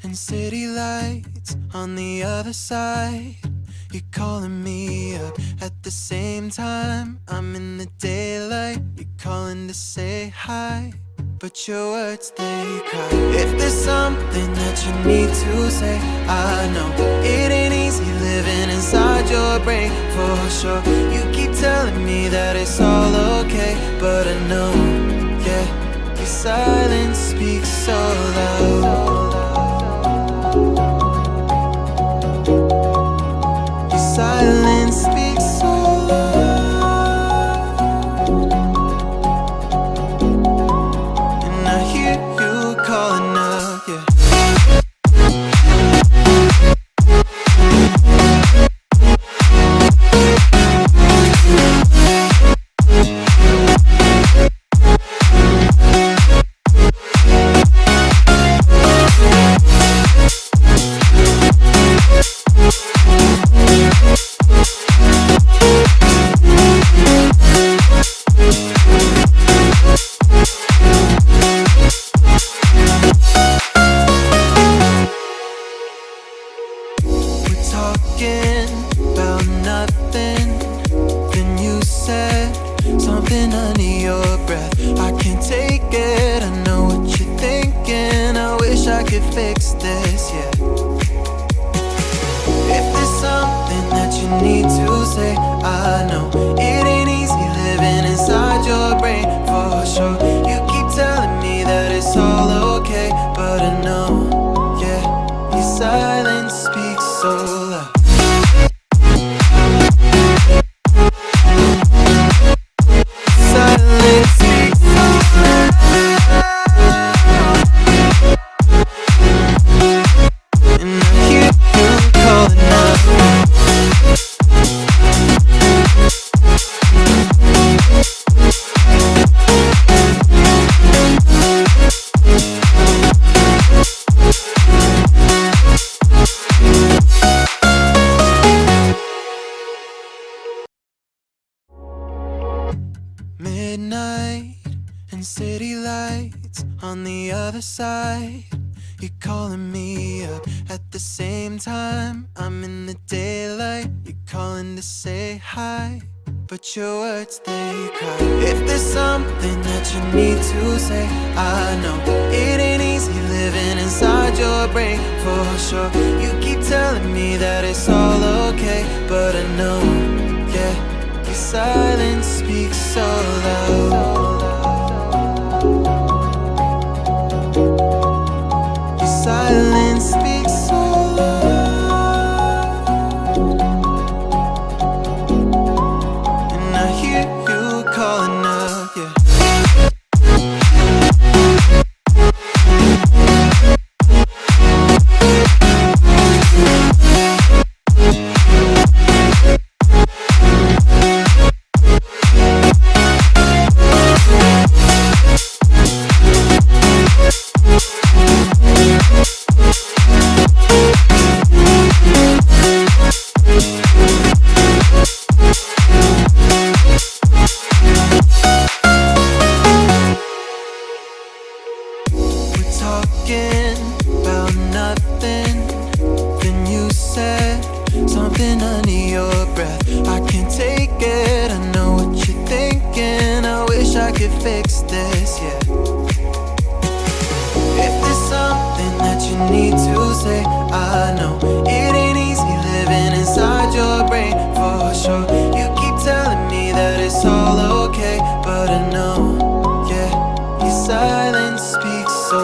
and city lights on the other side. You're calling me up at the same time. I'm in the daylight, you're calling to say hi, but your words, they cry. If there's something that you need to say, I know it ain't easy living inside your brain, for sure. You keep telling me that it's all okay, but I know, yeah, your silence speaks so loud. Your silence speaks so loud, and I hear you calling up, yeah. Talking about nothing, then you said something under your breath. I can't take it, I know what you're thinking. I wish I could fix this, yeah. If there's something that you need to say, I know it ain't easy living inside your brain, for sure. You keep telling me that it's all okay, but I know, yeah, your silence speaks so loud. Silence speaks so loud, and I hear you calling out. Midnight and city lights on the other side. You're calling me up at the same time. I'm in the daylight, you're calling to say hi, but your words, they cry. If there's something that you need to say, I know it ain't easy living inside your brain, for sure. You keep telling me that it's all okay, but I know, yeah, your silence speaks so loud. Your silence speaks so loud, and I hear you calling up, yeah. Talking about nothing, then you said something under your breath. I can't take it, I know what you're thinking. I wish I could fix this, yeah. If there's something that you need to say, I know it ain't easy living inside your brain, for sure. You keep telling me that it's all okay, but I know, yeah, your silence speaks so